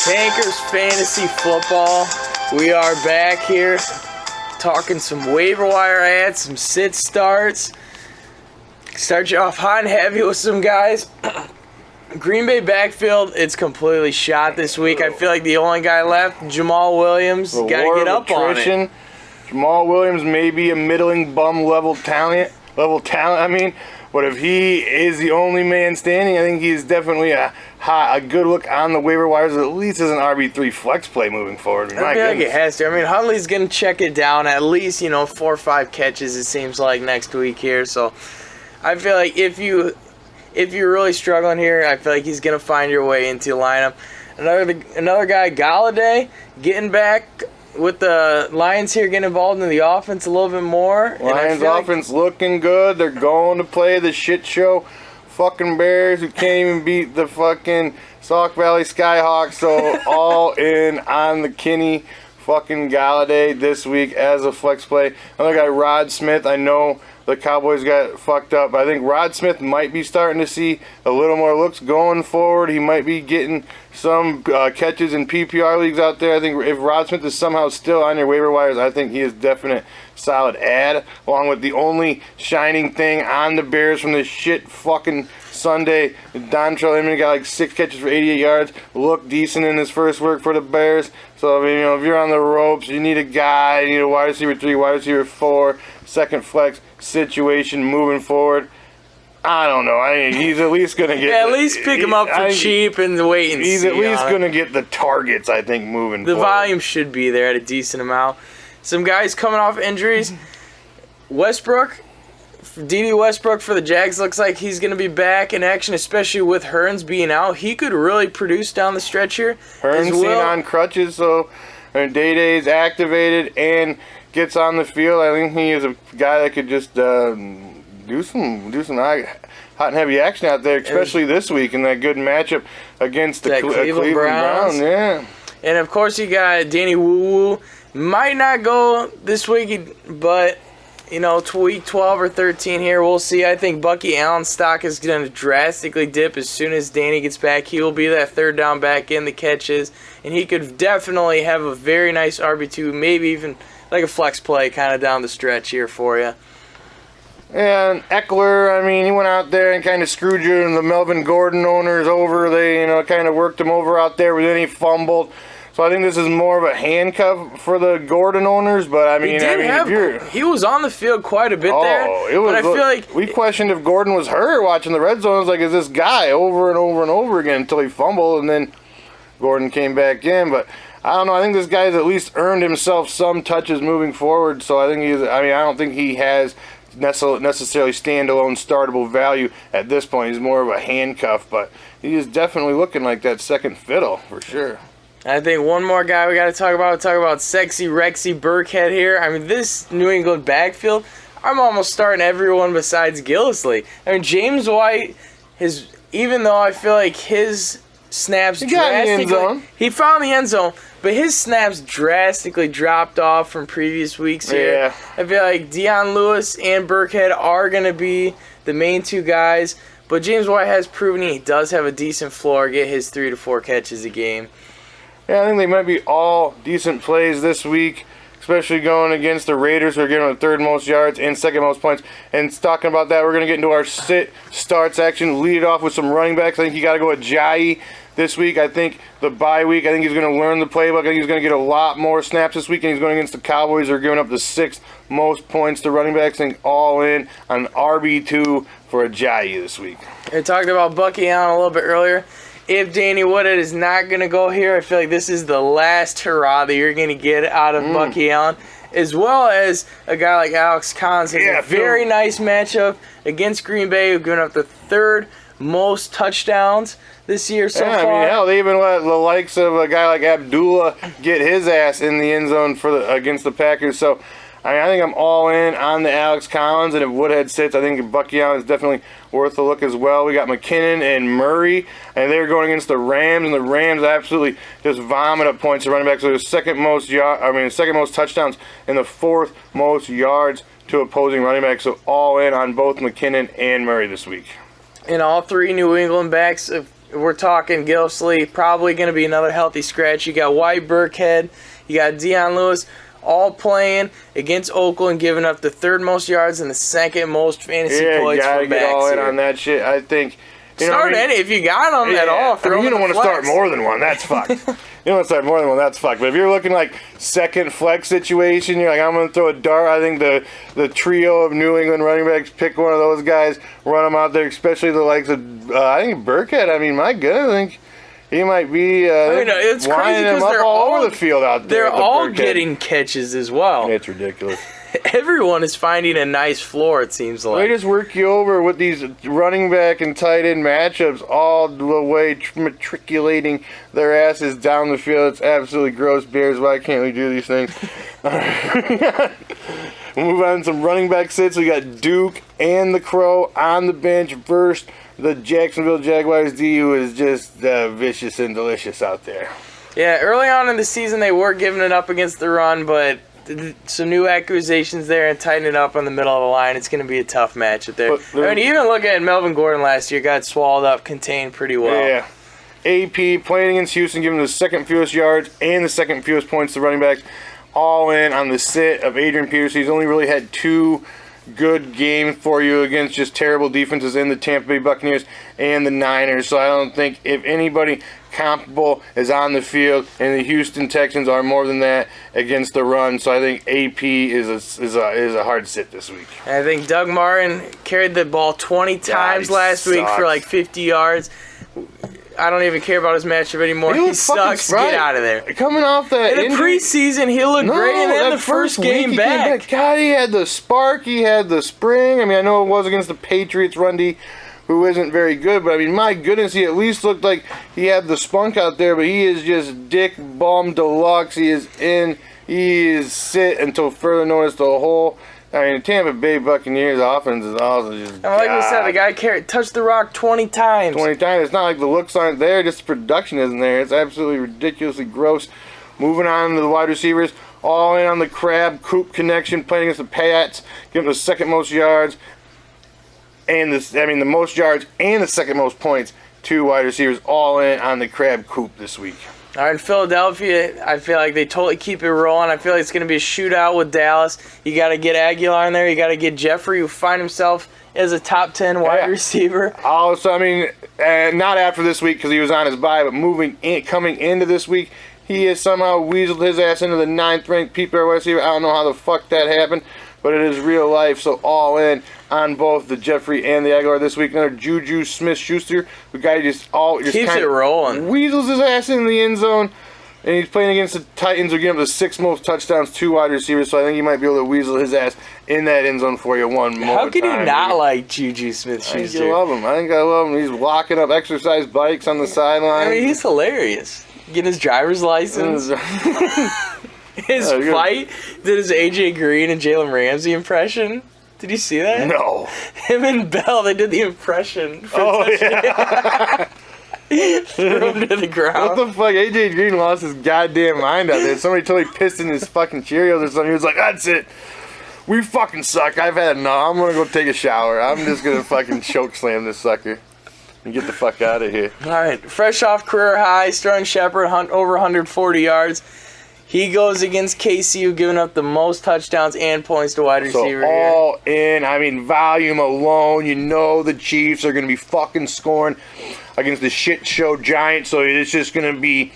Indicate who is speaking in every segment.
Speaker 1: Tankers Fantasy Football. We are back here talking some waiver wire ads, some sit starts. Start you off hot and heavy with some guys. Green Bay backfield, it's completely shot this week. I feel like the only guy left, Jamal Williams, got to get up on it.
Speaker 2: Jamal Williams may be a middling bum level talent. But if he is the only man standing, I think he's definitely a good look on the waiver wires, at least as an RB3 flex play moving forward.
Speaker 1: I feel like it has to. I mean, Huntley's going to check it down at least, 4 or 5 catches, it seems like, next week here. So I feel like if you're really struggling here, I feel like he's going to find your way into the lineup. Another guy, Galladay, getting back with the Lions here, getting involved in the offense a little bit more.
Speaker 2: Lions offense looking good. They're going to play the shit show fucking Bears who can't even beat the fucking Sauk Valley Skyhawks. So all in on the Kinney fucking Galladay this week as a flex play. Another guy, Rod Smith. I know the Cowboys got fucked up, but I think Rod Smith might be starting to see a little more looks going forward. He might be getting some catches in PPR leagues out there. I think if Rod Smith is somehow still on your waiver wires, I think he is definite solid ad, along with the only shining thing on the Bears from this shit fucking Sunday. Dontrell Inman got like 6 catches for 88 yards. Looked decent in his first work for the Bears. So, I mean, if you're on the ropes, you need a guy, you need a wide receiver 3, wide receiver 4, second flex situation moving forward. I don't know. I mean, he's at least going to get...
Speaker 1: at least pick him up for cheap and wait and see.
Speaker 2: He's at least going to get the targets, I think, moving forward.
Speaker 1: The volume should be there at a decent amount. Some guys coming off injuries. Westbrook, D.D. Westbrook for the Jags, looks like he's going to be back in action, especially with Hearns being out. He could really produce down the stretch here.
Speaker 2: Hearns seen on crutches, so Day-Day's activated and gets on the field. I think he is a guy that could just do some hot and heavy action out there, especially this week in that good matchup against the Cleveland Browns. Yeah.
Speaker 1: And, of course, you got Danny Woo-Woo. Might not go this week, but, week 12 or 13 here, we'll see. I think Bucky Allen's stock is going to drastically dip as soon as Danny gets back. He will be that third down back in the catches, and he could definitely have a very nice RB2, maybe even like a flex play kind of down the stretch here for you.
Speaker 2: And Eckler, I mean, he went out there and kind of screwed you and the Melvin Gordon owners over. They, kind of worked him over out there, but then he fumbled. So I think this is more of a handcuff for the Gordon owners, but I mean,
Speaker 1: he was on the field quite a bit there. But I feel like
Speaker 2: we questioned if Gordon was hurt watching the red zone. It was like, is this guy over and over and over again until he fumbled, and then Gordon came back in. But I don't know. I think this guy's at least earned himself some touches moving forward. So I think I don't think he has necessarily standalone startable value at this point. He's more of a handcuff, but he is definitely looking like that second fiddle for sure.
Speaker 1: I think one more guy we got to talk about Sexy Rexy Burkhead here. I mean, this New England backfield, I'm almost starting everyone besides Gillislee. I mean, James White, even though I feel like his snaps he found the end zone, but his snaps drastically dropped off from previous weeks here.
Speaker 2: Yeah.
Speaker 1: I feel like Deion Lewis and Burkhead are going to be the main 2 guys, but James White has proven he does have a decent floor, get his 3 to 4 catches a game.
Speaker 2: Yeah, I think they might be all decent plays this week, especially going against the Raiders, who are getting the 3rd most yards and 2nd most points. And talking about that, we're going to get into our sit-start section. Lead it off with some running backs. I think you got to go with Jai this week. I think the bye week, I think he's going to learn the playbook. I think he's going to get a lot more snaps this week, and he's going against the Cowboys, who are giving up the 6th most points to running backs. I think all in on RB2 for a Jai this week.
Speaker 1: I talked about Bucky Allen a little bit earlier. If Danny Woodhead is not going to go here, I feel like this is the last hurrah that you're going to get out of Bucky Allen, as well as a guy like Alex Collins has a very nice matchup against Green Bay, who've given up the 3rd most touchdowns this year so far.
Speaker 2: I mean, hell, they even let the likes of a guy like Abdullah get his ass in the end zone against the Packers. So I think I'm all in on the Alex Collins, and if Woodhead sits, I think Bucky Allen is definitely worth a look as well. We got McKinnon and Murray, and they're going against the Rams, and the Rams absolutely just vomit up points to running back. So they're second most touchdowns and the 4th most yards to opposing running backs. So all in on both McKinnon and Murray this week.
Speaker 1: And all 3 New England backs we're talking Gilsley, probably going to be another healthy scratch. You got White, Burkhead, you got Deion Lewis, all playing against Oakland, giving up the third most yards and the second most fantasy points for backs. Yeah, you gotta
Speaker 2: get all in
Speaker 1: here.
Speaker 2: on that shit. I think.
Speaker 1: Start any if you got them at all.
Speaker 2: You don't want to start more than one. That's fucked. You don't want to start more than one. That's fucked. But if you're looking like second flex situation, you're like, I'm going to throw a dart. I think the trio of New England running backs, pick one of those guys, run them out there, especially the likes of I think Burkhead. I mean, my goodness, I think he might be.
Speaker 1: It's crazy because they're
Speaker 2: all over the field out there.
Speaker 1: They're all getting catches as well.
Speaker 2: It's ridiculous.
Speaker 1: Everyone is finding a nice floor, it seems like.
Speaker 2: They just work you over with these running back and tight end matchups all the way, matriculating their asses down the field. It's absolutely gross. Bears, why can't we do these things? We'll move on to some running back sits. We got Duke and the Crow on the bench versus the Jacksonville Jaguars D, who is just vicious and delicious out there.
Speaker 1: Yeah, early on in the season, they were giving it up against the run, but some new accusations there and tightening it up on the middle of the line. It's going to be a tough matchup there. I mean, even look at Melvin Gordon last year, got swallowed up, contained pretty well.
Speaker 2: Yeah. AP playing against Houston, giving the second fewest yards and the second fewest points to running backs. All in on the sit of Adrian Peterson. He's only really had 2 good games for you against just terrible defenses in the Tampa Bay Buccaneers and the Niners. So I don't think if anybody comparable is on the field, and the Houston Texans are more than that against the run. So I think AP is a hard sit this week.
Speaker 1: I think Doug Martin carried the ball 20 times last week for like 50 yards. I don't even care about his matchup anymore. He sucks. Get out of there.
Speaker 2: Coming off that
Speaker 1: in the preseason, he looked great, and then the first game back.
Speaker 2: God, he had the spark. He had the spring. I mean, I know it was against the Patriots run D, who isn't very good, but I mean, my goodness, he at least looked like he had the spunk out there, but he is just dick bomb deluxe. He is sit until further notice. The whole, I mean, the Tampa Bay Buccaneers offense is also just.
Speaker 1: And like we said, the guy touched the rock 20 times.
Speaker 2: 20 times. It's not like the looks aren't there, just the production isn't there. It's absolutely ridiculously gross. Moving on to the wide receivers, all in on the Crab Coop connection, playing against the Pats, giving the second most yards. And the most yards and the second most points to wide receivers, all in on the Crab Coop this week.
Speaker 1: All right, in Philadelphia, I feel like they totally keep it rolling. I feel like it's going to be a shootout with Dallas. You got to get Aguilar in there. You got to get Jeffrey, who find himself as a top 10 wide receiver.
Speaker 2: Also, I mean, not after this week because he was on his bye, but coming into this week, he has somehow weaseled his ass into the 9th-ranked PPR wide receiver. I don't know how the fuck that happened, but it is real life, so all in on both the Jeffrey and the Aguilar this week. Another Juju Smith-Schuster, the guy just
Speaker 1: keeps it rolling.
Speaker 2: Weasels his ass in the end zone, and he's playing against the Titans, who give him the 6th most touchdowns to wide receivers, so I think he might be able to weasel his ass in that end zone for you one more time.
Speaker 1: How can you not like Juju Smith-Schuster?
Speaker 2: I think I love him. I think I love him. He's locking up exercise bikes on the sideline.
Speaker 1: I mean, he's hilarious. Getting his driver's license. His fight did his AJ Green and Jalen Ramsey impression. Did you see that?
Speaker 2: No.
Speaker 1: Him and Bell, they did the impression.
Speaker 2: Yeah.
Speaker 1: Threw him to the ground.
Speaker 2: What the fuck? AJ Green lost his goddamn mind out there. Somebody totally pissed in his fucking Cheerios or something. He was like, that's it. We fucking suck. I've had enough. I'm going to go take a shower. I'm just going to fucking choke slam this sucker and get the fuck out of here.
Speaker 1: All right. Fresh off career high, Sterling Shepard, over 140 yards. He goes against KCU, giving up the most touchdowns and points to wide receiver.
Speaker 2: So all in, I mean, volume alone, you know the Chiefs are going to be fucking scoring against the shit show Giants. So it's just going to be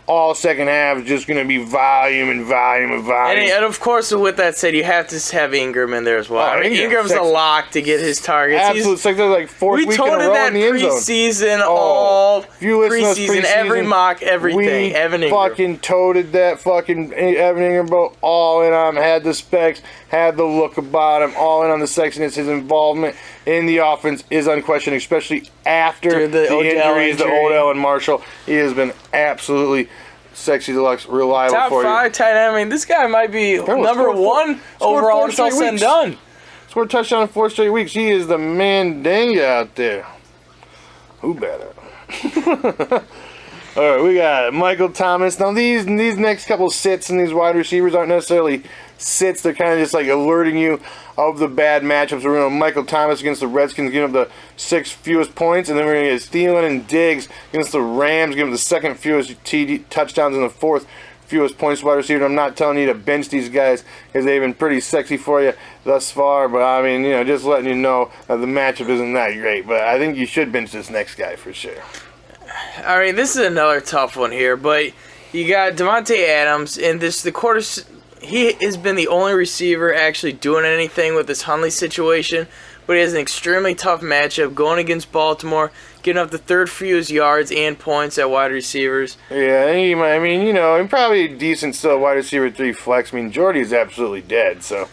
Speaker 2: all second half, just going to be volume and volume and volume.
Speaker 1: And of course, with that said, you have to have Ingram in there as well. I mean, Ingram's a lock to get his targets.
Speaker 2: Absolutely, like fourth week in a row in the end zone.
Speaker 1: Preseason, all preseason, every mock, everything. Evan Ingram.
Speaker 2: Fucking toted that fucking Evan Ingram, bro. All in on him, had the specs, had the look about him. All in on the sexiness. His involvement in the offense is unquestioned, especially after the injuries to Odell and Marshall. He has been absolutely sexy deluxe, reliable
Speaker 1: top
Speaker 2: for you.
Speaker 1: Top 5 tight end. I mean, this guy might be number 1 overall when it's all said and done.
Speaker 2: Scored a touchdown in 4 straight weeks. He is the mandanga out there. Who better? All right, we got Michael Thomas. Now these next couple sits and these wide receivers aren't necessarily sits. They're kind of just like alerting you of the bad matchups. We're going to Michael Thomas against the Redskins, giving up the 6th fewest points, and then we're going to get Thielen and Diggs against the Rams, giving them the 2nd fewest touchdowns and the 4th fewest points wide receiver. I'm not telling you to bench these guys because they've been pretty sexy for you thus far, but I mean, just letting you know that the matchup isn't that great. But I think you should bench this next guy for sure.
Speaker 1: I mean, this is another tough one here, but you got Devontae Adams, and he has been the only receiver actually doing anything with this Hundley situation, but he has an extremely tough matchup going against Baltimore, getting up the 3rd fewest yards and points at wide receivers.
Speaker 2: Yeah, and probably decent still wide receiver 3 flex. I mean, Jordy is absolutely dead, so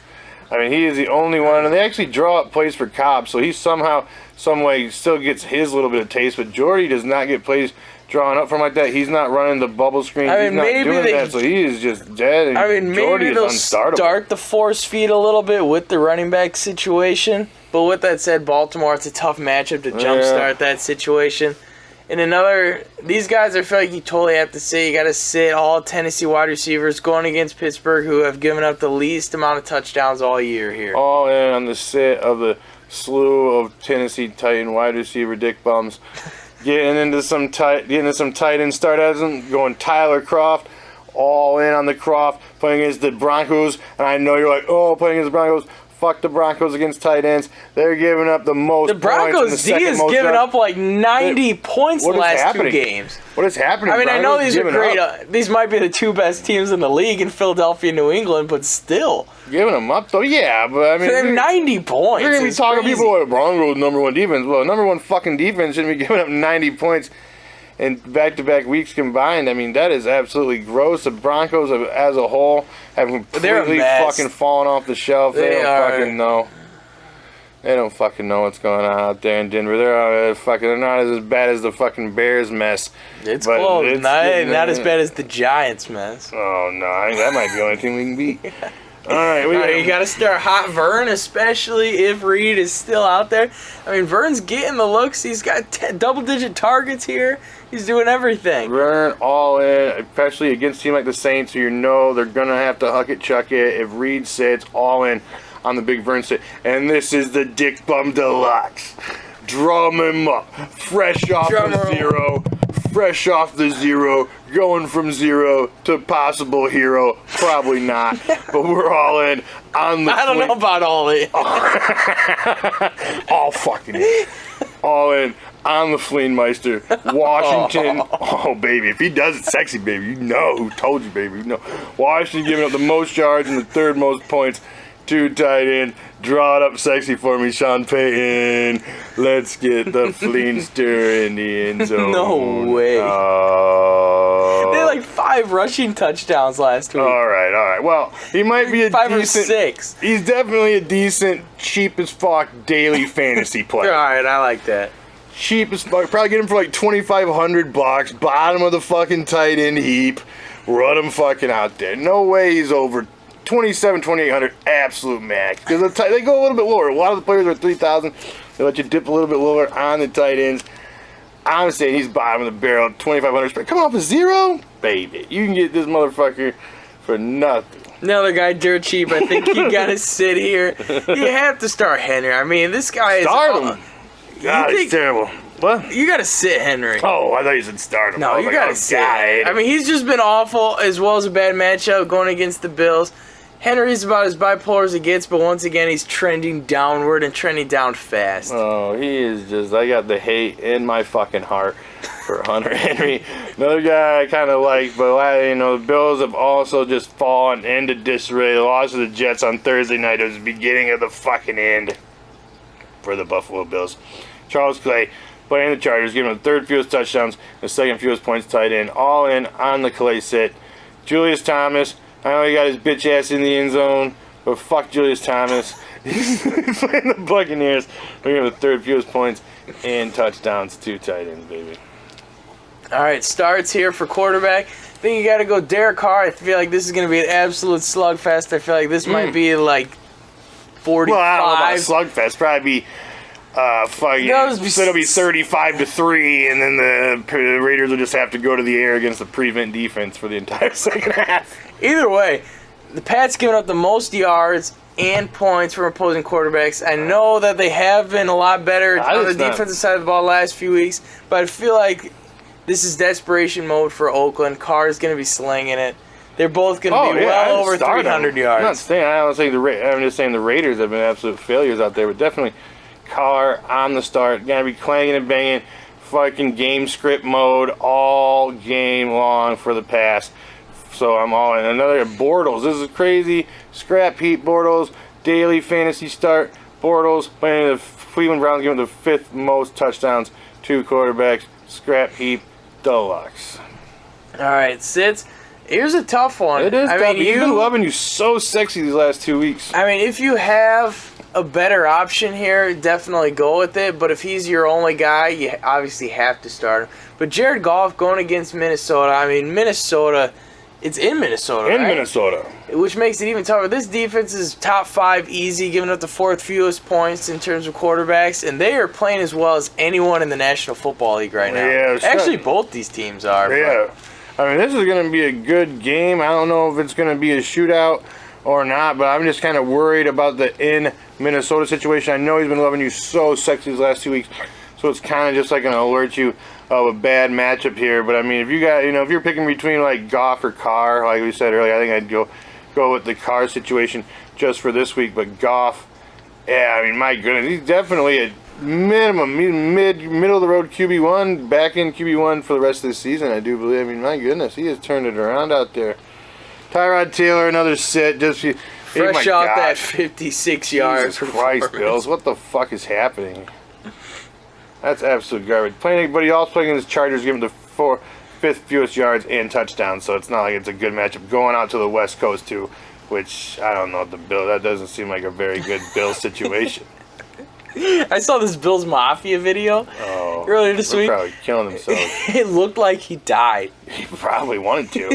Speaker 2: I mean, he is the only one, and they actually draw up plays for Cobb, so he somehow, some way, still gets his little bit of taste, but Jordy does not get plays drawn up from like that. He's not running the bubble screen. He's not doing that, so he is just dead. And
Speaker 1: maybe they'll start the force feed a little bit with the running back situation, but with that said, Baltimore, it's a tough matchup to jumpstart that situation. And these guys, I feel like you totally have to sit. You got to sit all Tennessee wide receivers going against Pittsburgh, who have given up the least amount of touchdowns all year here.
Speaker 2: All in on the sit of the slew of Tennessee Titan wide receiver dick bums. Getting into some tight ends, start as them, going Tyler Kroft, all in on the Kroft, playing against the Broncos. And I know you're like, oh, playing against the Broncos. Fuck the Broncos against tight ends. They're giving up the most points.
Speaker 1: The Broncos D is giving up like 90 points the last 2 games.
Speaker 2: What is happening?
Speaker 1: I mean, I know these are great. These might be the 2 best teams in the league in Philadelphia and New England, but still.
Speaker 2: Giving them up, though? Yeah, but I mean.
Speaker 1: They're 90 points.
Speaker 2: You're going to be talking to people about Broncos' #1 defense. Well, #1 fucking defense shouldn't be giving up 90 points in back-to-back weeks combined. I mean, that is absolutely gross. The Broncos as a whole have completely fucking fallen off the shelf. They don't fucking know. They don't fucking know what's going on out there in Denver. They're not as bad as the fucking Bears mess.
Speaker 1: It's close. It's not as bad as the Giants mess.
Speaker 2: Oh, no. I think that might be the only team we can beat. All right,
Speaker 1: you got to start hot Vern, especially if Reed is still out there. I mean, Vern's getting the looks. He's got double-digit targets here. He's doing everything.
Speaker 2: Vern all in, especially against a team like the Saints, who they're going to have to huck it, chuck it. If Reed sits, all in on the big Vern sit. And this is the Dick Bum Deluxe. Drum him up. Fresh off the zero. Fresh off the zero, going from 0 to possible hero. Probably not, but we're all in on the.
Speaker 1: I don't know about all in.
Speaker 2: All fucking in. All in on the Fleenmeister. Washington. Oh, baby. If he does it sexy, baby, you know who told you, baby. You know. Washington giving up the most yards and the 3rd most points. 2 tight end. Draw it up sexy for me, Sean Payton. Let's get the Fleenster in the end zone.
Speaker 1: No way. They had like 5 rushing touchdowns last week.
Speaker 2: All right. Well, he might be a
Speaker 1: 5
Speaker 2: decent,
Speaker 1: or 6.
Speaker 2: He's definitely a decent, cheap as fuck daily fantasy player.
Speaker 1: All right, I like that.
Speaker 2: Cheap as fuck. Probably get him for like $2,500. Bottom of the fucking tight end heap. Run him fucking out there. No way he's over 2,800 absolute max. Because they go a little bit lower. A lot of the players are 3,000. They let you dip a little bit lower on the tight ends. I'm saying he's bottom of the barrel. 2,500. Come off a 0? Baby. You can get this motherfucker for nothing.
Speaker 1: Another guy dirt cheap. I think you got to sit here. You have to start Henry. I mean, this guy is...
Speaker 2: Start him. God, he's terrible. What?
Speaker 1: You got to sit Henry.
Speaker 2: Oh, I thought you said start him.
Speaker 1: No, you got to sit. I mean, he's just been awful as well as a bad matchup going against the Bills. Henry's about as bipolar as it gets, but once again, he's trending downward and trending down fast.
Speaker 2: Oh, he is just... I got the hate in my fucking heart for Hunter Henry. Another guy I kind of like, but the Bills have also just fallen into disarray. They lost to the Jets on Thursday night. It was the beginning of the fucking end for the Buffalo Bills. Charles Clay playing the Chargers, giving him the 3rd fewest touchdowns, the 2nd fewest points tight end. All in on the Clay sit. Julius Thomas... I know he got his bitch ass in the end zone, but fuck Julius Thomas. He's playing the Buccaneers. We're going to the 3rd fewest points and touchdowns. 2 tight ends, baby.
Speaker 1: All right, starts here for quarterback. I think you got to go Derek Carr. I feel like this is going to be an absolute slugfest. I feel like this might be like 45.
Speaker 2: Well, I don't know about slugfest. Probably be it'll be 35-3, and then the Raiders will just have to go to the air against the prevent defense for the entire second half.
Speaker 1: Either way, the Pats giving up the most yards and points from opposing quarterbacks. I know that they have been a lot better on the defensive side of the ball the last few weeks, but I feel like this is desperation mode for Oakland. Carr's going to be slinging it. They're both going to be well over 300 yards.
Speaker 2: I'm just saying the Raiders have been absolute failures out there, but definitely Carr on the start, going to be clanging and banging, fucking game script mode all game long for the pass. So I'm all in. Another Bortles. This is crazy. Scrap heap Bortles. Daily fantasy start. Bortles playing the Cleveland Browns, giving the 5th most touchdowns to quarterbacks. Scrap heap deluxe.
Speaker 1: All right, Sits. Here's a tough one.
Speaker 2: It is tough. He's been loving you so sexy these last 2 weeks.
Speaker 1: I mean, if you have a better option here, definitely go with it. But if he's your only guy, you obviously have to start him. But Jared Goff going against Minnesota. I mean, Minnesota. It's in Minnesota, right?
Speaker 2: Minnesota.
Speaker 1: Which makes it even tougher. This defense is top 5 easy, giving up the 4th fewest points in terms of quarterbacks, and they are playing as well as anyone in the National Football League right now.
Speaker 2: Yeah,
Speaker 1: actually, both these teams are.
Speaker 2: Yeah. I mean, this is going to be a good game. I don't know if it's going to be a shootout or not, but I'm just kind of worried about the in Minnesota situation. I know he's been loving you so sexy these last 2 weeks, so it's kind of just like going to alert you of a bad matchup here. But I mean, if you got, if you're picking between like Goff or Carr, like we said earlier, I think I'd go with the Carr situation just for this week. But Goff, yeah, I mean, my goodness, he's definitely a minimum middle of the road QB1, back in QB1 for the rest of the season, I do believe. I mean, my goodness, he has turned it around out there. Tyrod Taylor, another sit, just
Speaker 1: fresh out that 56 yards.
Speaker 2: Jesus Christ, Bills, what the fuck is happening? That's absolute garbage. Playing anybody else playing against Chargers, giving the 5th fewest yards and touchdowns, so it's not like it's a good matchup. Going out to the West Coast too, which I don't know, the Bills. That doesn't seem like a very good Bills situation.
Speaker 1: I saw this Bills Mafia video earlier this week.
Speaker 2: Probably killing themselves.
Speaker 1: It looked like he died.
Speaker 2: He probably wanted to.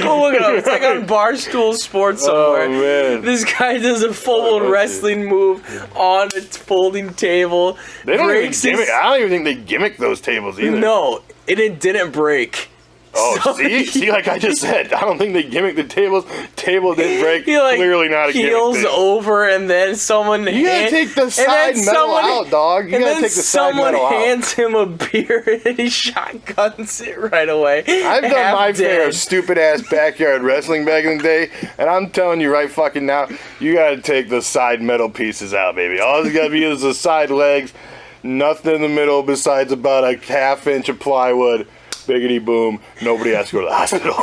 Speaker 1: Go look it up. It's like on Barstool Sports somewhere.
Speaker 2: Oh, man.
Speaker 1: This guy does a full wrestling move on a folding table.
Speaker 2: They don't even gimmick. I don't even think they gimmick those tables either.
Speaker 1: No, it didn't break.
Speaker 2: Oh, so see, like I just said, I don't think they gimmick the tables. Table didn't break.
Speaker 1: He
Speaker 2: Clearly not a gimmick.
Speaker 1: Heels over, and then someone.
Speaker 2: You gotta take the side metal out, dog. You gotta take the side metal out.
Speaker 1: Someone hands him a beer, and he shotguns it right away.
Speaker 2: I've done my fair of stupid ass backyard wrestling back in the day, and I'm telling you right fucking now, you gotta take the side metal pieces out, baby. All it's gotta be is the side legs, nothing in the middle besides about a half-inch of plywood. Biggity boom. Nobody has to go to the hospital.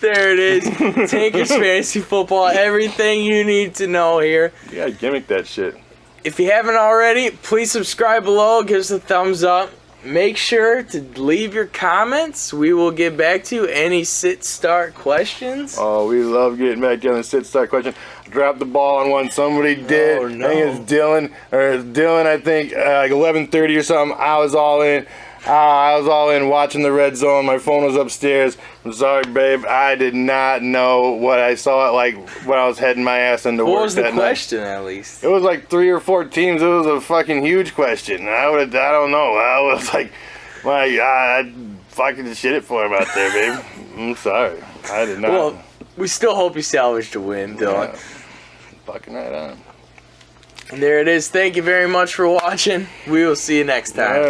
Speaker 1: There it is. Tankers Fantasy Football. Everything you need to know here.
Speaker 2: You gotta gimmick that shit.
Speaker 1: If you haven't already, please subscribe below. Give us a thumbs up. Make sure to leave your comments. We will get back to you. Any sit-start questions?
Speaker 2: Oh, we love getting back to the sit-start question. Dropped the ball on one. Somebody did.
Speaker 1: Oh, no.
Speaker 2: I think it's Dylan. I think like 11:30 or something. I was all in. I was all in watching the red zone. My phone was upstairs. I'm sorry, babe. I did not know what I saw it like when I was heading my ass into work that night.
Speaker 1: What was the question, at least?
Speaker 2: It was like 3 or 4 teams. It was a fucking huge question. I don't know. I was like, I'd fucking shit it for him out there, babe. I'm sorry. I did not.
Speaker 1: Well, we still hope you salvaged a win, Dylan.
Speaker 2: Yeah. Fucking right on.
Speaker 1: And there it is. Thank you very much for watching. We will see you next time.